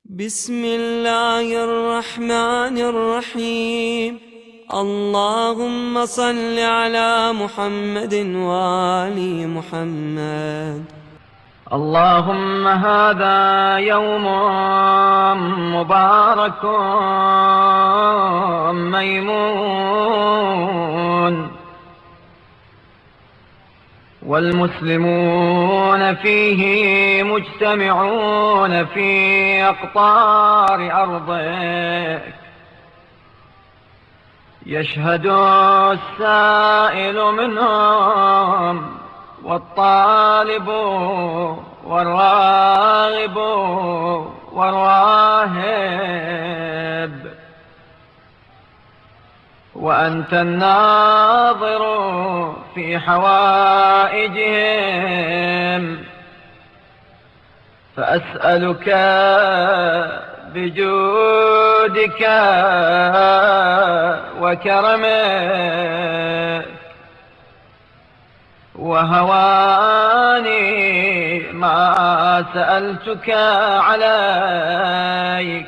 بسم الله الرحمن الرحيم. اللهم صل على محمد وآل محمد. اللهم هذا يوم مبارك ميمون، والمسلمون فيه مجتمعون في أقطار أرضك. يشهد السائل منهم والطالب والراغب والراهب، وأنت الناظر في حوائجهم، فأسألك بجودك وكرمك وهواني ما سألتك عليك،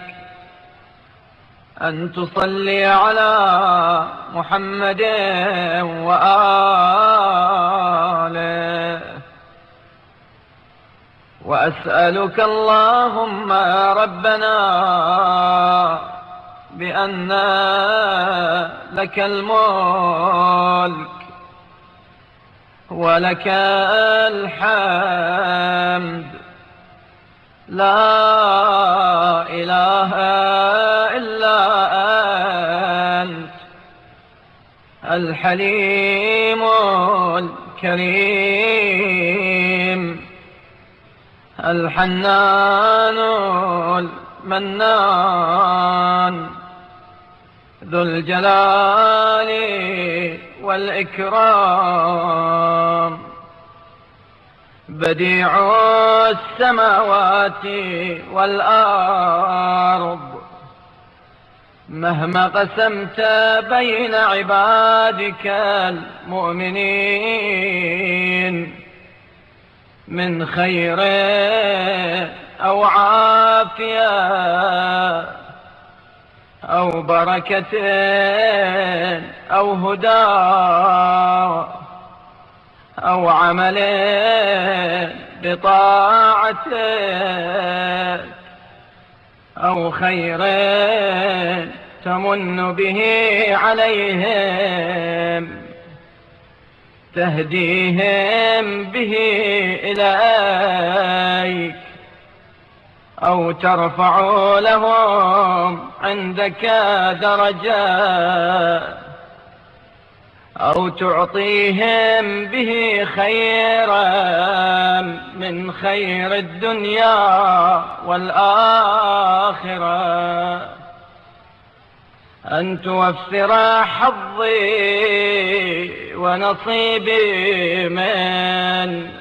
أن تصلي على محمد وآله. وأسألك اللهم ربنا بأن لك الملك ولك الحمد، لا إله إلا أنت، الحليم الكريم، الحنان المنان، ذو الجلال والإكرام، بديع السماوات والأرض. مهما قسمت بين عبادك المؤمنين من خير أو عافية أو بركة أو هدى أو عمل بطاعتك أو خير تمن به عليهم تهديهم به إليك، أو ترفع لهم عندك درجات، أو تعطيهم به خيرا من خير الدنيا والآخرة، أن توفر حظي ونصيبي من.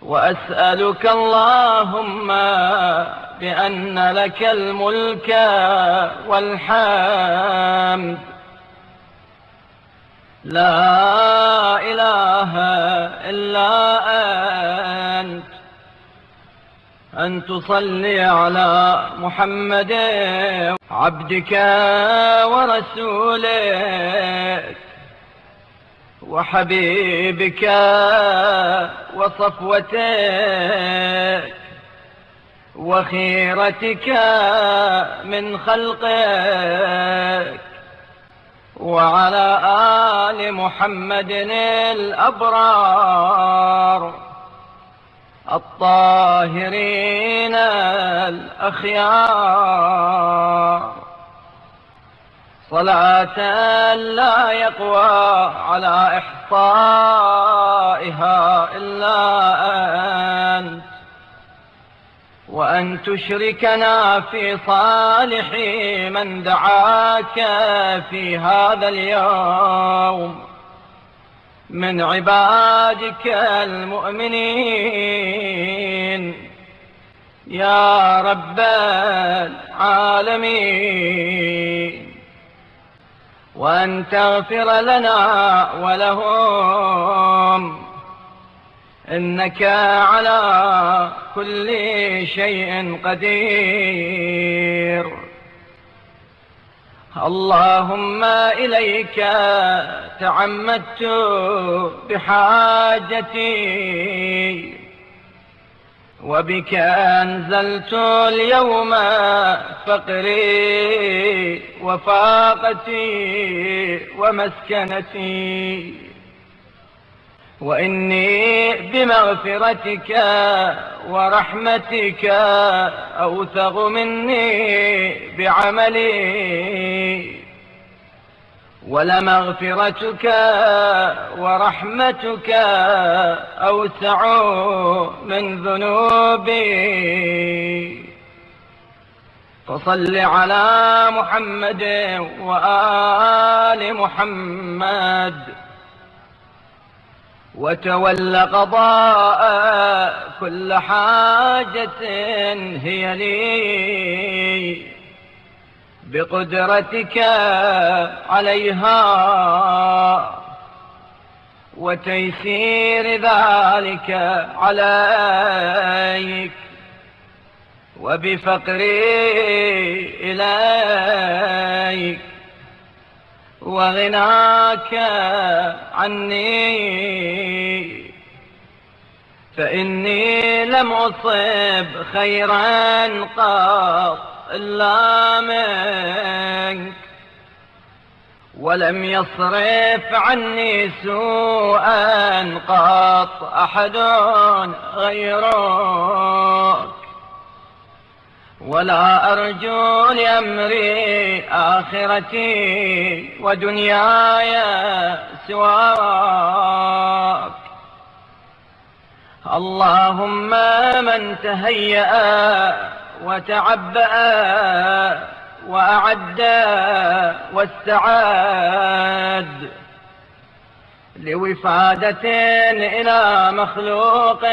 وأسألك اللهم بأن لك الملك والحمد، لا إله إلا أنت، أن تصلي على محمد عبدك ورسولك وحبيبك وصفوتك وخيرتك من خلقك، وعلى آل محمد الأبرار الطاهرين الأخيار، صلاة لا يقوى على إحصائها إلا أنت، وأن تشركنا في صالح من دعاك في هذا اليوم من عبادك المؤمنين يا رب العالمين، وأن تغفر لنا ولهم إنك على كل شيء قدير. اللهم إليك تعمدت بحاجتي، وبك أنزلت اليوم فقري وفاقتي ومسكنتي، وإني بمغفرتك ورحمتك أوثق مني بعملي، ولمغفرتك ورحمتك أوسع من ذنوبي. فصل على محمد وآل محمد، وتول قضاء كل حاجة هي لي بقدرتك عليها، وتيسير ذلك عليك، وبفقري إليك وغناك عني، فإني لم أصب خيرا قط إلا منك، ولم يصرف عني سوءا قط أحد غيرك، ولا أرجو لأمري آخرتي ودنياي سواك. اللهم من تهيأ وتعبأ وأعد واستعد لوفادة إلى مخلوق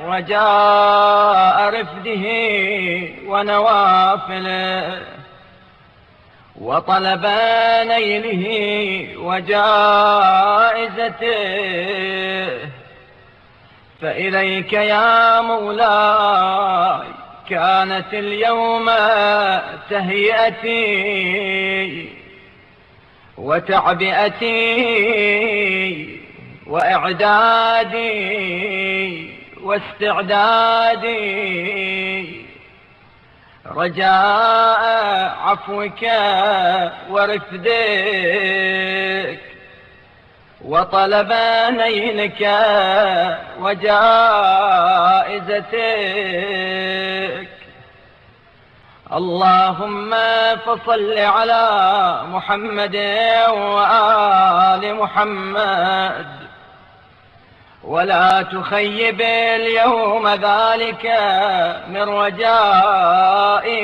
رجاء رفده ونوافله، وطلب نيله وجائزته، فإليك يا مولاي كانت اليوم تهيئتي وتعبئتي وإعدادي واستعدادي، رجاء عفوك ورفدك، وطلب نيلك وجائزتك. اللهم فصل على محمد وآل محمد، ولا تخيب اليوم ذلك من رجائي،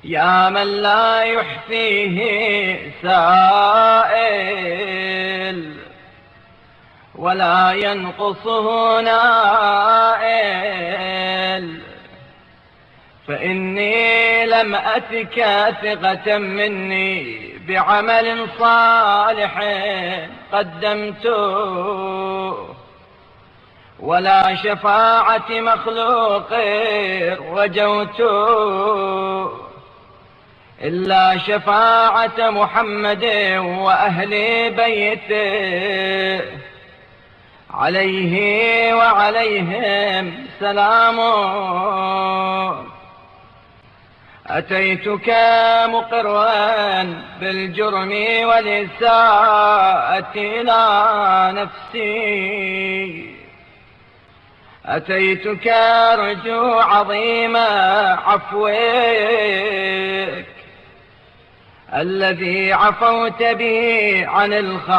يا من لا يحفيه سائل ولا ينقصه نائل، فإني لم أتك ثقة مني بعمل صالح قدمته، ولا شفاعة مخلوق رجوت، إلا شفاعة محمد وأهل بيته عليه وعليهم سلام. أتيتك مقرا بالجرم والإساءة إلى نفسي، أتيتك أرجو عظيم عفوك الذي عفوت به عن الخاطئين،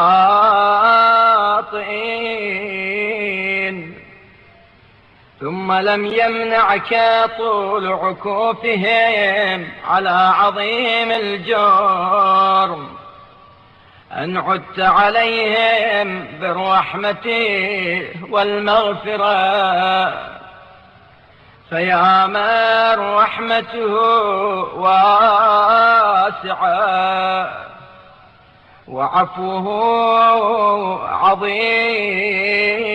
ثم لم يمنعك طول عكوفهم على عظيم الجرم أن عدت عليهم بالرحمة والمغفرة، فيا من رحمته واسعة وعفوه عظيم.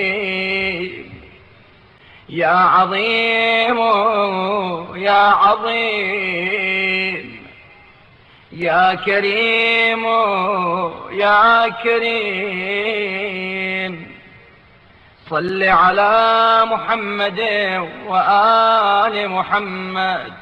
يا عظيم يا عظيم، يا كريم يا كريم، صل على محمد وآل محمد